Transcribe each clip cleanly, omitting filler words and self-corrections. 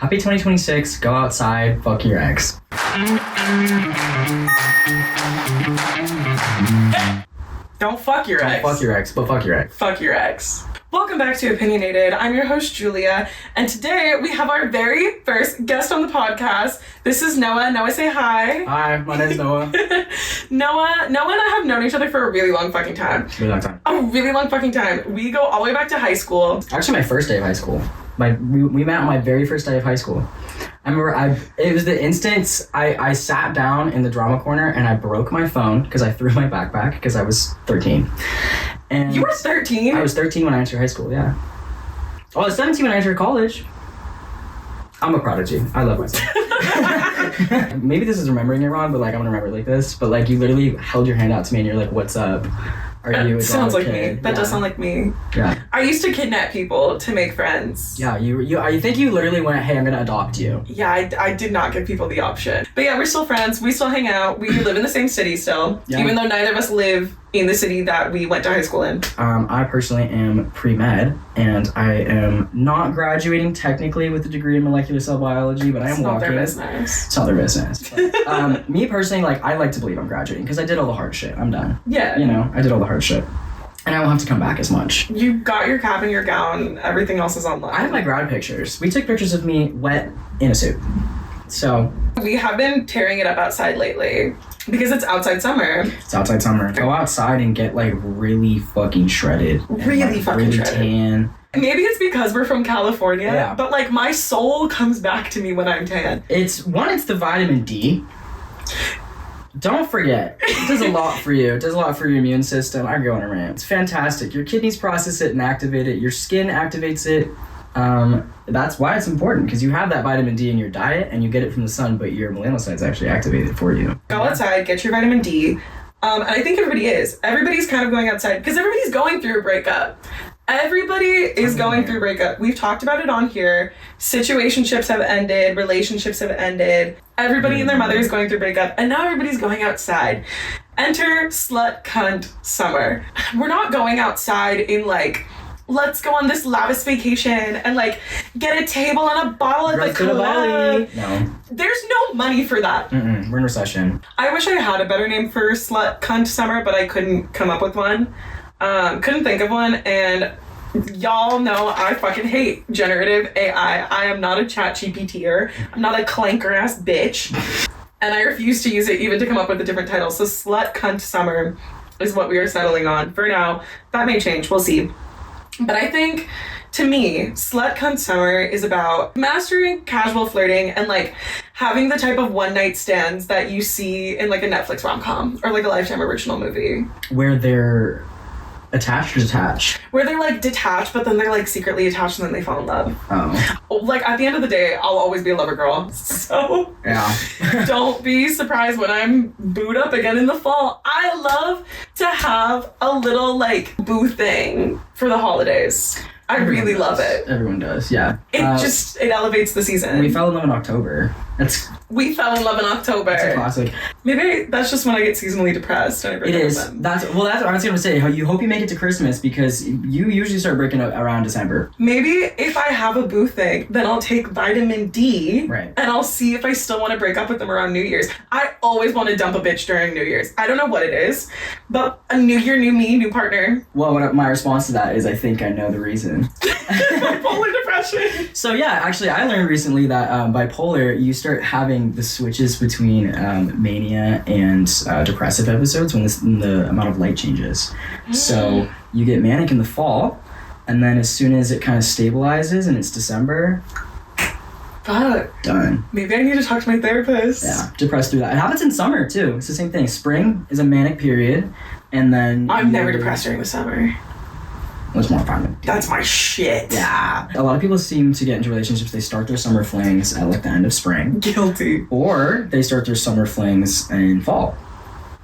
Happy 2026. Go outside. Fuck your ex. Don't fuck your ex. Don't fuck your ex, but fuck your ex. Fuck your ex. Welcome back to Opinionated. I'm your host, Julia, and today we have our very first guest on the podcast. This is Noah. Noah, say hi. Hi, my name's Noah. Noah and I have known each other for a really long fucking time. Really long time. A really long fucking time. We go all the way back to high school. Actually, my first day of high school. We met on my very first day of high school. I remember it was the instance I sat down in the drama corner and I broke my phone because I threw my backpack because I was 13. And you were 13? I was 13 when I entered high school, yeah. Oh, I was 17 when I entered college. I'm a prodigy. I love myself. Maybe this is remembering it wrong, but I'm gonna remember it like this. But you literally held your hand out to me and you're like, "What's up? Are you a sounds like kid?" me. That does sound like me. Yeah. I used to kidnap people to make friends. Yeah, I think you literally went, "Hey, I'm gonna adopt you." Yeah, I did not give people the option. But yeah, we're still friends. We still hang out. We live in the same city still, even though neither of us live in the city that we went to high school in. I personally am pre-med, and I am not graduating technically with a degree in molecular cell biology, but I am walking. It's not their business. It's not their business. But, me personally, I like to believe I'm graduating because I did all the hard shit. I'm done. Yeah. I did all the hard shit. And I won't have to come back as much. You got your cap and your gown. Everything else is online. I have my grad pictures. We took pictures of me wet in a suit. So. We have been tearing it up outside lately because it's outside summer. It's outside summer. Go outside and get really fucking shredded. Really fucking shredded. Tan. Maybe it's because we're from California, but my soul comes back to me when I'm tan. It's the vitamin D. Don't forget, it does a lot for you. It does a lot for your immune system. I go on a rant. It's fantastic. Your kidneys process it and activate it. Your skin activates it. That's why it's important, because you have that vitamin D in your diet and you get it from the sun, but your melanocytes actually activate it for you. Go outside, get your vitamin D. And I think everybody is. Everybody's kind of going outside because everybody's going through a breakup. Everybody is going through a breakup. We've talked about it on here. Situationships have ended. Relationships have ended. Everybody and their mother is going through a breakup. And now everybody's going outside. Enter slut cunt summer. We're not going outside in let's go on this lavish vacation and get a table and a bottle at the club. No. There's no money for that. We're in recession. I wish I had a better name for slut cunt summer, but I couldn't come up with one. Couldn't think of one, and y'all know I fucking hate generative AI. I am not a chat GPTer. I'm not a clanker ass bitch. And I refuse to use it even to come up with a different title. So slut cunt summer is what we are settling on for now. That may change, we'll see. But I think, to me, slut cunt summer is about mastering casual flirting and having the type of one night stands that you see in a Netflix rom-com or a Lifetime original movie. Where they're attached or detached? Where they're detached, but then they're secretly attached and then they fall in love. Oh. At the end of the day, I'll always be a lover girl. So yeah. Don't be surprised when I'm booed up again in the fall. I love to have a little boo thing for the holidays. I really love it. Everyone does, yeah. It elevates the season. We fell in love in October. We fell in love in October. It's a classic. Maybe that's just when I get seasonally depressed. And I break it up is. with them. That's what I was going to say. You hope you make it to Christmas because you usually start breaking up around December. Maybe if I have a boo thing, then I'll take vitamin D. Right. And I'll see if I still want to break up with them around New Year's. I always want to dump a bitch during New Year's. I don't know what it is, but a new year, new me, new partner. Well, my response to that is I think I know the reason. Bipolar depression. So yeah, actually I learned recently that bipolar, you start having the switches between mania and depressive episodes when the amount of light changes. So you get manic in the fall, and then as soon as it kind of stabilizes and it's December, fuck. Done. Maybe I need to talk to my therapist. Yeah, depressed through that. It happens in summer too. It's the same thing. Spring is a manic period, and then I'm never depressed during the summer. It's more fun. That's my shit. Yeah. A lot of people seem to get into relationships, they start their summer flings at the end of spring. Guilty. Or they start their summer flings in fall.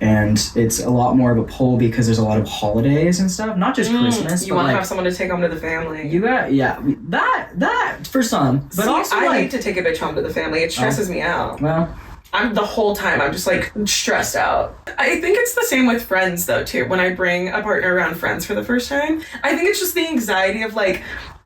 And it's a lot more of a pull because there's a lot of holidays and stuff. Not just Christmas, you want to have someone to take home to the family. You got, that for some. But also I hate to take a bitch home to the family. It stresses me out. Well, I'm the whole time I'm just stressed out. I think it's the same with friends though too. When I bring a partner around friends for the first time, I think it's just the anxiety of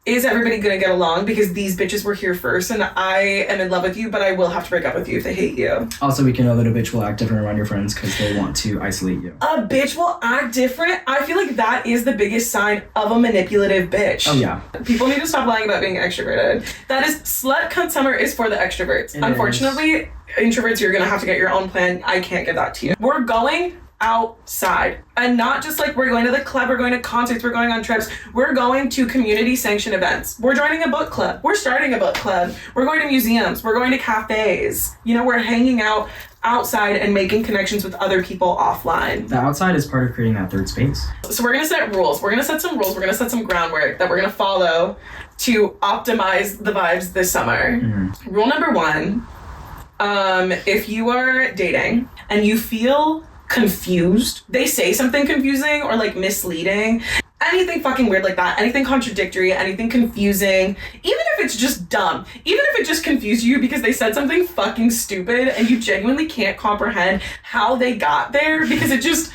is everybody gonna get along? Because these bitches were here first and I am in love with you, but I will have to break up with you if they hate you. Also, we can know that a bitch will act different around your friends because they want to isolate you. A bitch will act different? I feel like that is the biggest sign of a manipulative bitch. Oh, yeah. People need to stop lying about being extroverted. That is, slut cunt summer is for the extroverts. Unfortunately, introverts, you're gonna have to get your own plan. I can't give that to you. We're going outside, and not just like we're going to the club, we're going to concerts, we're going on trips, we're going to community sanctioned events, we're joining a book club, we're starting a book club, we're going to museums, we're going to cafes, you know, we're hanging out outside and making connections with other people offline. The outside is part of creating that third space. So we're gonna set rules, we're gonna set some rules, we're gonna set some groundwork that we're gonna follow to optimize the vibes this summer. Rule number 1, if you are dating and you feel confused, they say something confusing or like misleading, anything fucking weird like that, anything contradictory, anything confusing, even if it's just dumb, even if it just confused you because they said something fucking stupid and you genuinely can't comprehend how they got there because it just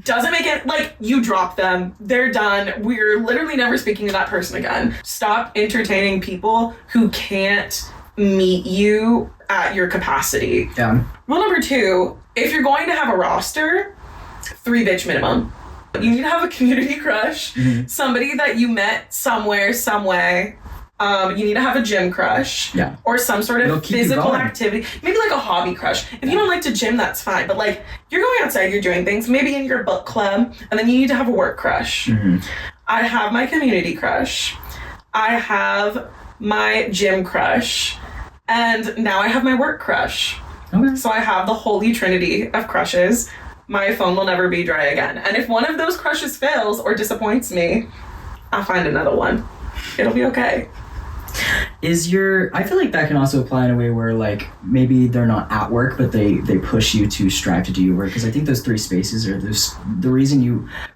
doesn't make it, like, you drop them, they're done, we're literally never speaking to that person again. Stop entertaining people who can't meet you at your capacity. Yeah. Rule number 2, if you're going to have a roster, 3 bitch minimum. You need to have a community crush, somebody that you met somewhere, some way. You need to have a gym crush, or some sort of physical activity. Maybe like a hobby crush. If you don't like to gym, that's fine. But like, you're going outside, you're doing things, maybe in your book club, and then you need to have a work crush. I have my community crush. I have my gym crush. And now I have my work crush. Okay. So I have the holy trinity of crushes. My phone will never be dry again. And if one of those crushes fails or disappoints me, I'll find another one. It'll be okay. I feel like that can also apply in a way where like maybe they're not at work, but they push you to strive to do your work. Because I think those 3 spaces are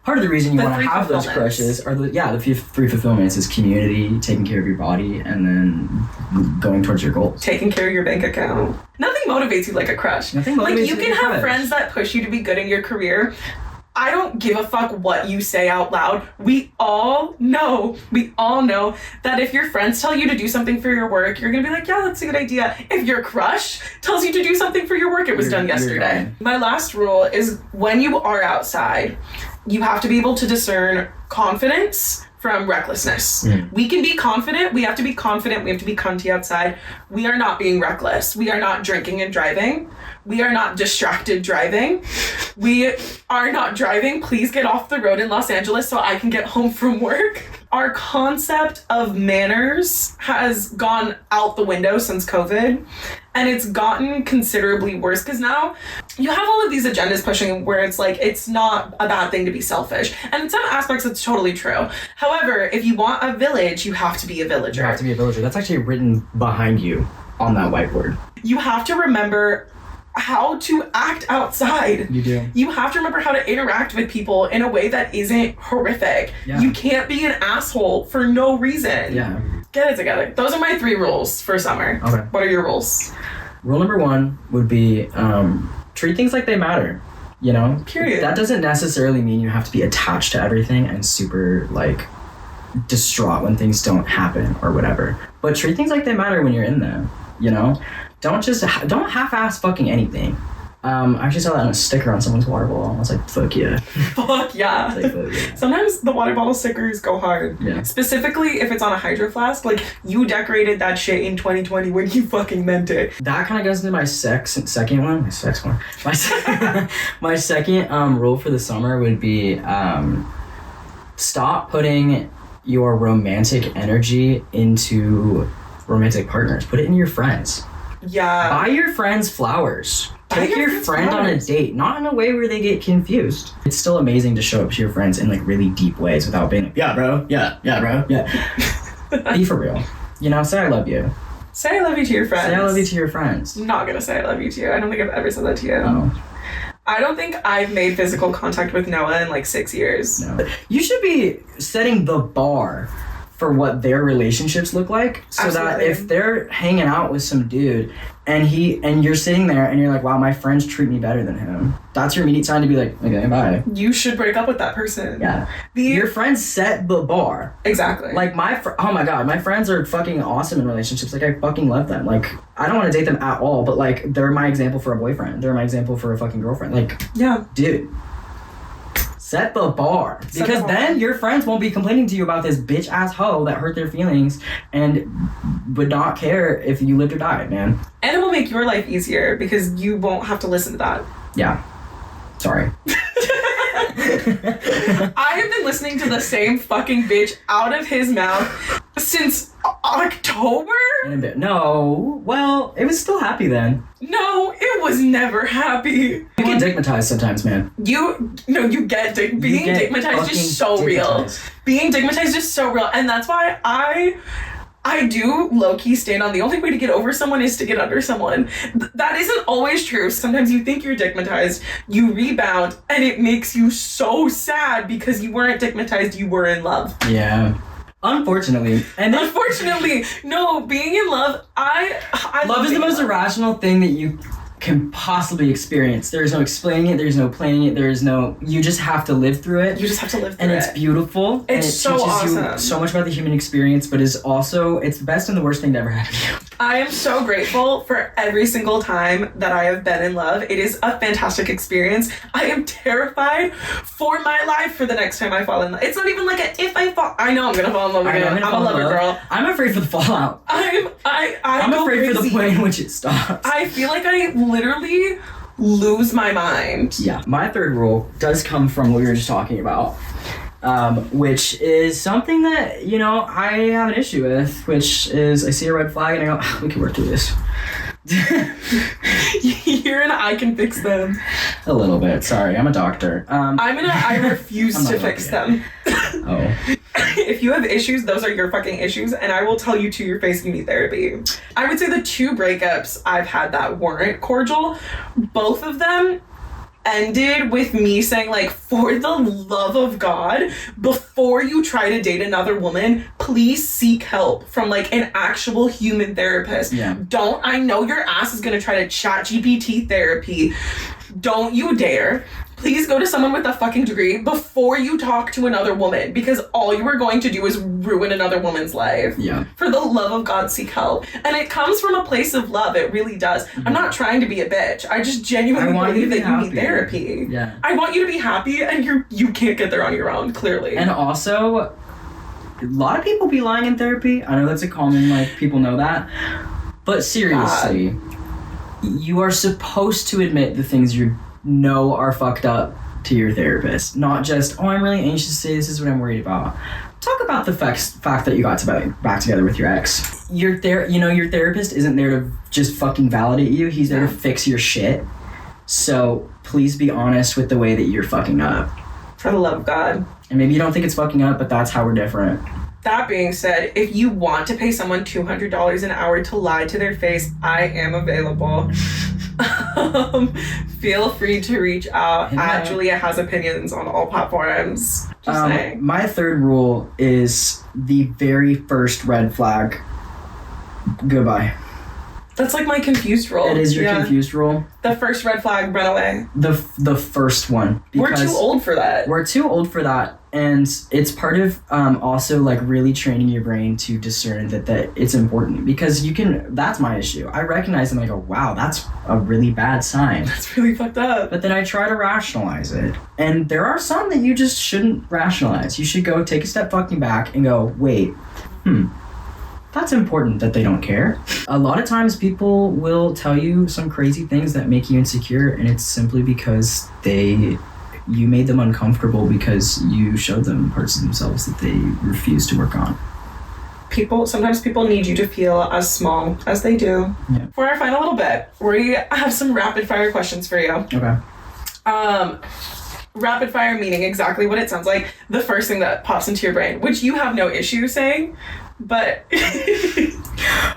part of the reason you want to have those crushes are the 3 fulfillments is community, taking care of your body, and then going towards your goals. Taking care of your bank account. Nothing motivates you like a crush. Nothing motivates you. Like, you can have friends that push you to be good in your career. I don't give a fuck what you say out loud. We all know that if your friends tell you to do something for your work, you're gonna be like, yeah, that's a good idea. If your crush tells you to do something for your work, it was done yesterday. My last rule is when you are outside, you have to be able to discern confidence from recklessness. We can be confident, we have to be confident, we have to be cunty outside. We are not being reckless. We are not drinking and driving. We are not distracted driving. We are not driving. Please get off the road in Los Angeles so I can get home from work. Our concept of manners has gone out the window since COVID, and it's gotten considerably worse because now you have all of these agendas pushing where it's like, it's not a bad thing to be selfish. And in some aspects, it's totally true. However, if you want a village, you have to be a villager. You have to be a villager. That's actually written behind you on that whiteboard. You have to remember how to act outside. You do. You have to remember how to interact with people in a way that isn't horrific. Yeah. You can't be an asshole for no reason. Yeah. Get it together. Those are my 3 rules for summer. Okay. What are your rules? Rule number 1 would be treat things like they matter. You know? Period. That doesn't necessarily mean you have to be attached to everything and super like distraught when things don't happen or whatever. But treat things like they matter when you're in them. You know? Don't half-ass fucking anything. I actually saw that on a sticker on someone's water bottle. I was like, fuck yeah. Fuck yeah. Like, fuck yeah. Sometimes the water bottle stickers go hard. Yeah. Specifically if it's on a hydro flask. Like, you decorated that shit in 2020 when you fucking meant it. That kind of goes into my second one. My second rule for the summer would be stop putting your romantic energy into romantic partners. Put it in your friends. Yeah. Buy your friends flowers. Take your friend on a date, not in a way where they get confused. It's still amazing to show up to your friends in like really deep ways without being like, yeah, bro, yeah, bro, yeah. Be for real. You know, say I love you. Say I love you to your friends. Say I love you to your friends. I'm not gonna say I love you to you. I don't think I've ever said that to you. No. I don't think I've made physical contact with Noah in like 6 years. No. You should be setting the bar for what their relationships look like, so Absolutely. that if they're hanging out with some dude and you're sitting there and you're like, wow, my friends treat me better than him, that's your immediate sign to be like, okay, bye. You should break up with that person. Yeah. Your friends set the bar. Exactly. Like oh my god, my friends are fucking awesome in relationships. Like, I fucking love them. Like, I don't want to date them at all, but like, they're my example for a boyfriend. They're my example for a fucking girlfriend. Like, yeah, dude, set the bar. Because then your friends won't be complaining to you about this bitch ass hoe that hurt their feelings and would not care if you lived or died, man. And it will make your life easier because you won't have to listen to that. Yeah. Sorry. I have been listening to the same fucking bitch out of his mouth since October? In a bit. No. Well, it was still happy then. No, it was never happy. You get dickmatized sometimes, man. You get being dickmatized is so real. Being dickmatized is so real. And that's why I do low-key stand on the only way to get over someone is to get under someone. That isn't always true. Sometimes you think you're dickmatized, you rebound, and it makes you so sad because you weren't dickmatized, you were in love. Yeah. Unfortunately. And then, unfortunately, no, being in love, I love is the most irrational thing that you can possibly experience. There's no explaining it, there's no playing it, you just have to live through it. You just have to live through and it. And it's beautiful. It's and it so teaches awesome. You so much about the human experience, but it's the best and the worst thing to ever happen to you. I am so grateful for every single time that I have been in love. It is a fantastic experience. I am terrified for my life for the next time I fall in love. It's not even like if I fall. I know I'm gonna fall in love again. I'm a lover girl. I'm afraid for the fallout. I'm afraid for the point in which it stops. I feel like I literally lose my mind. Yeah. My third rule does come from what we were just talking about. Which is something that, I have an issue with, which is I see a red flag and I go, we can work through this. You're an I can fix them. A little bit. Sorry, I'm a doctor. I refuse to fix them. Oh. If you have issues, those are your fucking issues, and I will tell you to your face you need therapy. I would say the 2 breakups I've had that weren't cordial, both of them ended with me saying, like, for the love of God, before you try to date another woman, please seek help from, like, an actual human therapist. Yeah. I know your ass is gonna try to chat GPT therapy. Don't you dare. Please go to someone with a fucking degree before you talk to another woman, because all you are going to do is ruin another woman's life. Yeah. For the love of God, seek help. And it comes from a place of love. It really does. Mm-hmm. I'm not trying to be a bitch. I just genuinely believe that you need therapy. Yeah. I want you to be happy, and you can't get there on your own, clearly. And also, a lot of people be lying in therapy. I know that's a common, people know that. But seriously, you are supposed to admit the things you know are fucked up to your therapist. Not just, I'm really anxious to say this is what I'm worried about. Talk about the fact that you got back together with your ex. Your therapist isn't there to just fucking validate you. He's there to fix your shit. So please be honest with the way that you're fucking up. For the love of God. And maybe you don't think it's fucking up, but that's how we're different. That being said, if you want to pay someone $200 an hour to lie to their face, I am available. Feel free to reach out. Julia has opinions on all platforms. Just saying. My third rule is the very first red flag. Goodbye. That's like my confused rule. It is your confused rule. The first red flag, run away. The first one. We're too old for that. We're too old for that. And it's part of also really training your brain to discern that it's important, because that's my issue. I recognize and I go, wow, that's a really bad sign. That's really fucked up. But then I try to rationalize it. And there are some that you just shouldn't rationalize. You should go take a step fucking back and go, wait, that's important that they don't care. A lot of times people will tell you some crazy things that make you insecure, and it's simply because you made them uncomfortable because you showed them parts of themselves that they refuse to work on. Sometimes people need you to feel as small as they do. Yeah. For our final little bit, we have some rapid fire questions for you. Okay. Rapid fire meaning exactly what it sounds like. The first thing that pops into your brain, which you have no issue saying, but...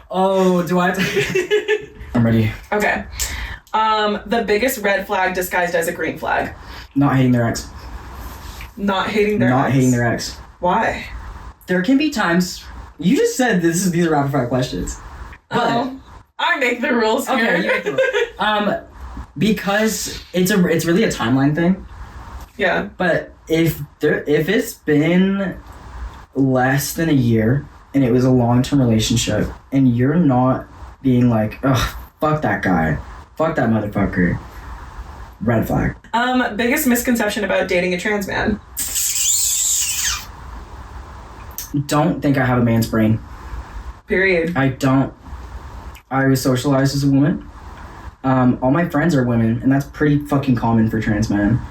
Oh, do I have to... I'm ready. Okay. The biggest red flag disguised as a green flag. Not hating their ex. Not hating their ex. Not hating their ex. Why? There can be times. You just said these are rapid fire questions. But I make the rules here. Okay, you make the rules. Because it's really a timeline thing. Yeah. But if it's been less than a year and it was a long-term relationship and you're not being like, ugh, fuck that guy, fuck that motherfucker, red flag. Biggest misconception about dating a trans man? Don't think I have a man's brain. Period. I don't. I was socialized as a woman. All my friends are women, and that's pretty fucking common for trans men.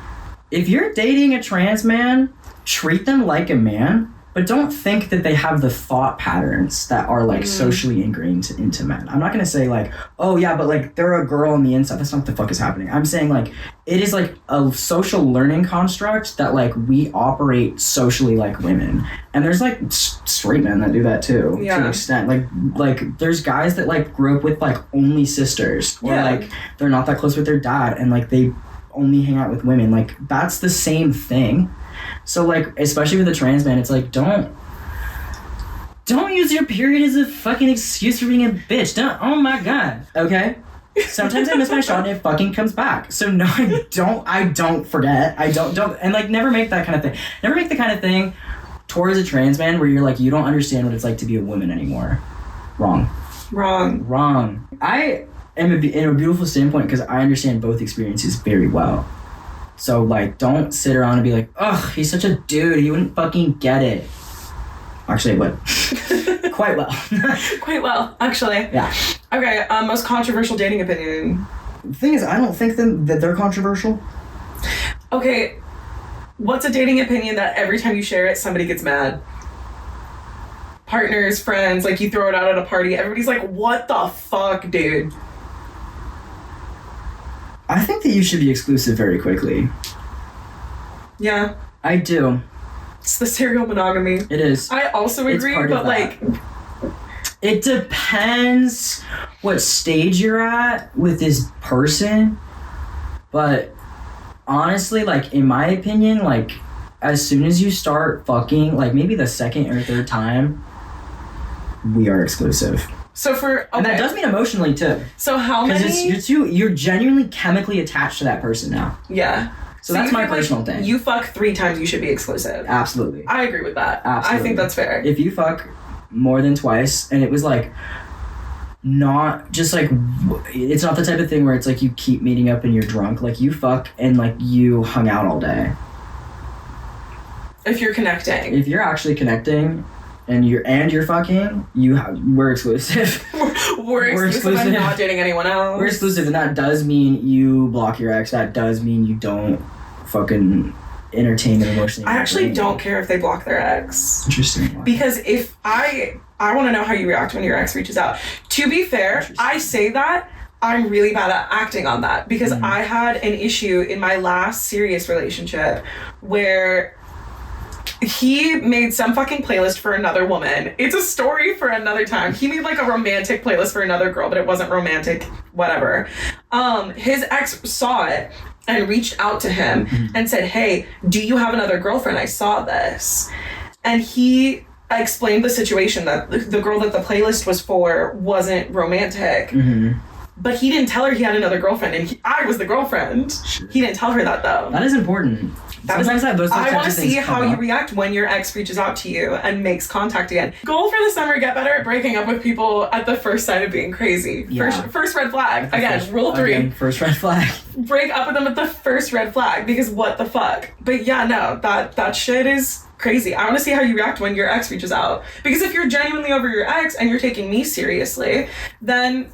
If you're dating a trans man, treat them like a man, but don't think that they have the thought patterns that are like socially ingrained into men. I'm not gonna say like, oh yeah, but like they're a girl on the inside. That's not what the fuck is happening. I'm saying like it is like a social learning construct that like we operate socially like women, and there's like straight men that do that too to an extent. Like there's guys that like grew up with like only sisters, or like they're not that close with their dad, and like they only hang out with women. Like that's the same thing. So like, especially with a trans man, it's like don't use your period as a fucking excuse for being a bitch. Oh my god. Okay? Sometimes I miss my shot and it fucking comes back. So no, I don't forget. I don't and like never make that kind of thing. Never make the kind of thing towards a trans man where you're like, you don't understand what it's like to be a woman anymore. Wrong. I am in a beautiful standpoint because I understand both experiences very well. So, like, don't sit around and be like, ugh, he's such a dude, he wouldn't fucking get it. Actually, I would. Quite well. Quite well, actually. Yeah. Okay, most controversial dating opinion. The thing is, I don't think that they're controversial. Okay, what's a dating opinion that every time you share it, somebody gets mad? Partners, friends, like you throw it out at a party, everybody's like, what the fuck, dude? I think that you should be exclusive very quickly. Yeah. I do. It's the serial monogamy. It is. I also agree, but like... It depends what stage you're at with this person, but honestly, like, in my opinion, like, as soon as you start fucking, like, maybe the second or third time, we are exclusive. So and that does mean emotionally too. So how many? Because you're genuinely chemically attached to that person now. Yeah. So that's my personal thing. You fuck 3 times, you should be exclusive. Absolutely. I agree with that. Absolutely. I think that's fair. If you fuck more than twice, and it was like not just like it's not the type of thing where it's like you keep meeting up and you're drunk. Like you fuck and like you hung out all day. If you're connecting. If you're actually connecting. And you're fucking, we're exclusive. we're exclusive. I'm not dating anyone else. We're exclusive, and that does mean you block your ex. That does mean you don't fucking entertain them emotionally. I actually don't care if they block their ex. Interesting. Why? Because if I want to know how you react when your ex reaches out. To be fair, I say that I'm really bad at acting on that because I had an issue in my last serious relationship where he made some fucking playlist for another woman. It's a story for another time. He made like a romantic playlist for another girl, but it wasn't romantic, whatever. His ex saw it and reached out to him and said, hey, do you have another girlfriend? I saw this. And he explained the situation that the girl that the playlist was for wasn't romantic. But he didn't tell her he had another girlfriend, and I was the girlfriend. Sure. He didn't tell her that, though. That is important. Sometimes I want to see how you react when your ex reaches out to you and makes contact again. Goal for the summer, get better at breaking up with people at the first sign of being crazy. Yeah. First red flag. Again, rule 3. First red flag. Break up with them at the first red flag, because what the fuck? But yeah, no, that shit is crazy. I want to see how you react when your ex reaches out. Because if you're genuinely over your ex and you're taking me seriously, then...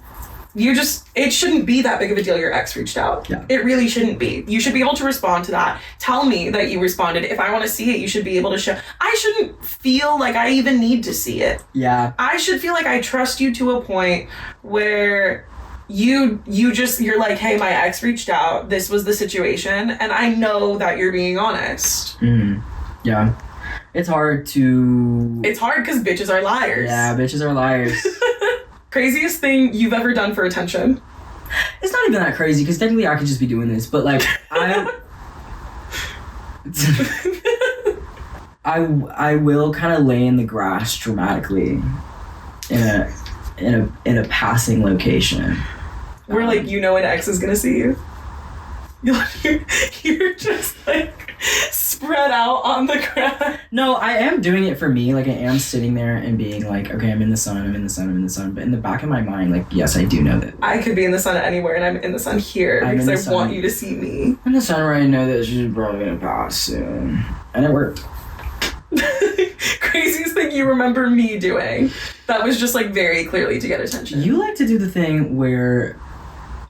it shouldn't be that big of a deal your ex reached out. Yeah. It really shouldn't be. You should be able to respond to that. Tell me that you responded. If I want to see it, you should be able to show. I shouldn't feel like I even need to see it. Yeah. I should feel like I trust you to a point where you're like, hey, my ex reached out. This was the situation. And I know that you're being honest. Yeah. It's hard because bitches are liars. Yeah, bitches are liars. Craziest thing you've ever done for attention? It's not even that crazy, because technically I could just be doing this, but like, I will kind of lay in the grass dramatically in a passing location. Where like an ex is gonna see you. You're just like spread out on the ground. No, I am doing it for me. Like I am sitting there and being like, okay, I'm in the sun, I'm in the sun, I'm in the sun. But in the back of my mind, like, yes, I do know that. I could be in the sun anywhere, and I'm in the sun here because I want you to see me. I'm in the sun where I know that she's probably gonna pass soon, and it worked. Craziest thing you remember me doing. That was just like very clearly to get attention. You like to do the thing where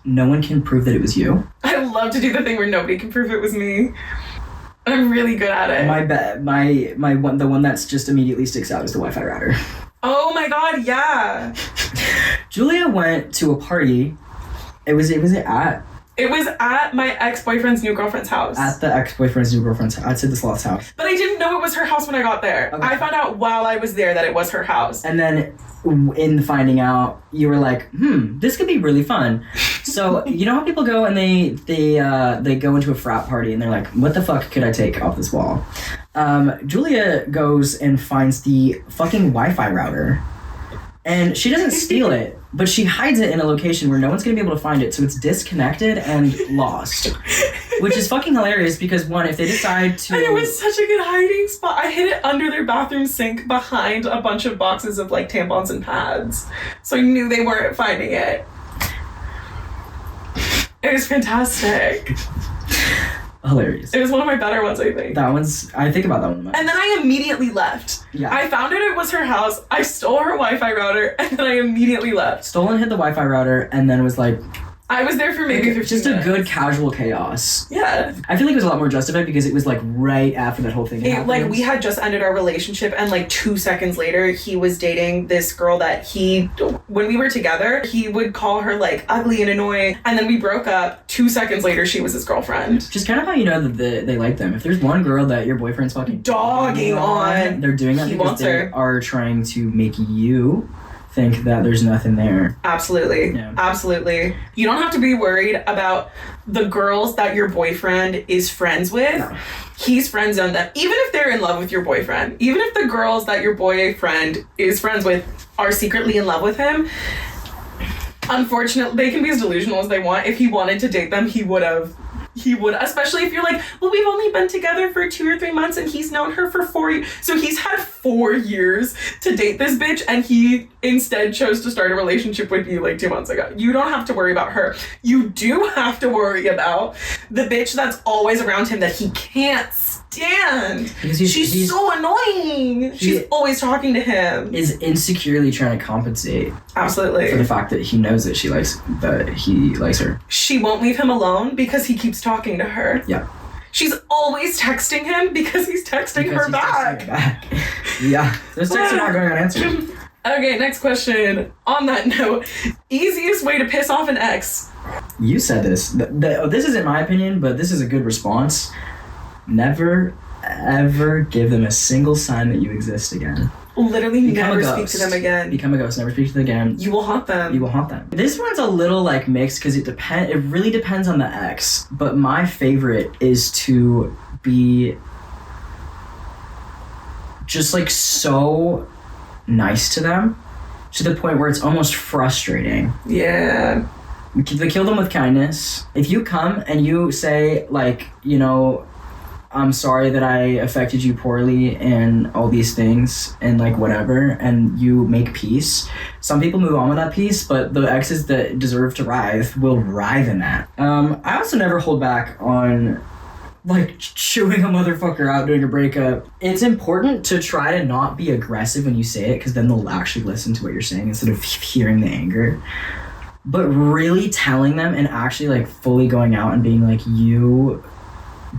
no one can prove that it was you. I love to do the thing where nobody can prove it was me. I'm really good at it. The one that's just immediately sticks out is the Wi-Fi router. Oh my god, yeah. Julia went to a party. It was at my ex-boyfriend's new girlfriend's house. At the ex-boyfriend's new girlfriend's house. At Sid the Sloth's house. But I didn't know it was her house when I got there. Okay. I found out while I was there that it was her house. And then in finding out, you were like, this could be really fun. So, you know how people go and they go into a frat party and they're like, what the fuck could I take off this wall? Julia goes and finds the fucking Wi-Fi router. And she doesn't steal it, but she hides it in a location where no one's gonna be able to find it, so it's disconnected and lost. Which is fucking hilarious because, one, if they decide to... And it was such a good hiding spot. I hid it under their bathroom sink behind a bunch of boxes of, like, tampons and pads. So I knew they weren't finding it. It was fantastic. Hilarious. It was one of my better ones, I think. I think about that one. And then I immediately left. Yeah. I found out it was her house, I stole her Wi-Fi router, and then I immediately left. Stole and hid the Wi-Fi router, and then was like... I was there for maybe 15 just minutes. a good casual chaos. Yeah. I feel like it was a lot more justified because it was like right after that whole thing happened. Like we had just ended our relationship and like 2 seconds later he was dating this girl that when we were together, he would call her like ugly and annoying, and then we broke up. 2 seconds later she was his girlfriend. Just kind of how you know that they like them. If there's one girl that your boyfriend's fucking dogging on, they're doing that because they are trying to make you think that there's nothing there. Absolutely. Yeah. Absolutely. You don't have to be worried about the girls that your boyfriend is friends with. No. He's friend zoned them. Even if they're in love with your boyfriend, even if the girls that your boyfriend is friends with are secretly in love with him, unfortunately, they can be as delusional as they want. If he wanted to date them, he would, especially if you're like, well, we've only been together for 2 or 3 months and he's known her for 4 years. So he's had 4 years to date this bitch and he instead chose to start a relationship with you like 2 months ago. You don't have to worry about her. You do have to worry about the bitch that's always around him that he can't stand. Because she's so annoying. She's always talking to him. Is insecurely trying to compensate. Absolutely. For the fact that he knows that he likes her. She won't leave him alone because he keeps talking to her. Yeah. She's always texting him because he's texting her back. Yeah. Those texts are not going unanswered. Okay, next question. On that note, easiest way to piss off an ex. You said this. This isn't my opinion, but this is a good response. Never, ever give them a single sign that you exist again. Literally never speak to them again. Become a ghost. Never speak to them again. You will haunt them. You will haunt them. This one's a little like mixed because it really depends on the ex. But my favorite is to be just like so nice to them to the point where it's almost frustrating. Yeah. They kill them with kindness. If you come and you say like, you know, I'm sorry that I affected you poorly and all these things and like whatever, and you make peace. Some people move on with that peace, but the exes that deserve to writhe will writhe in that. I also never hold back on like chewing a motherfucker out during a breakup. It's important to try to not be aggressive when you say it because then they'll actually listen to what you're saying instead of hearing the anger. But really telling them and actually like fully going out and being like, you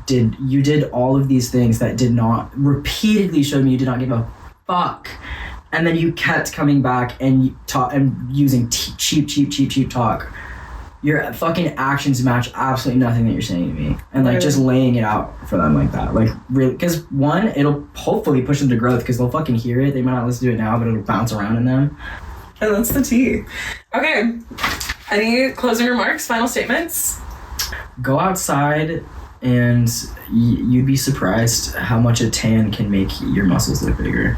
did all of these things that did not repeatedly show me you did not give a fuck, and then you kept coming back and using cheap talk. Your fucking actions match absolutely nothing that you're saying to me, and like just laying it out for them like that, like really, because one, it'll hopefully push them to growth because they'll fucking hear it. They might not listen to it now, but it'll bounce around in them. And that's the tea. Okay, any closing remarks, final statements? Go outside and you'd be surprised how much a tan can make your muscles look bigger.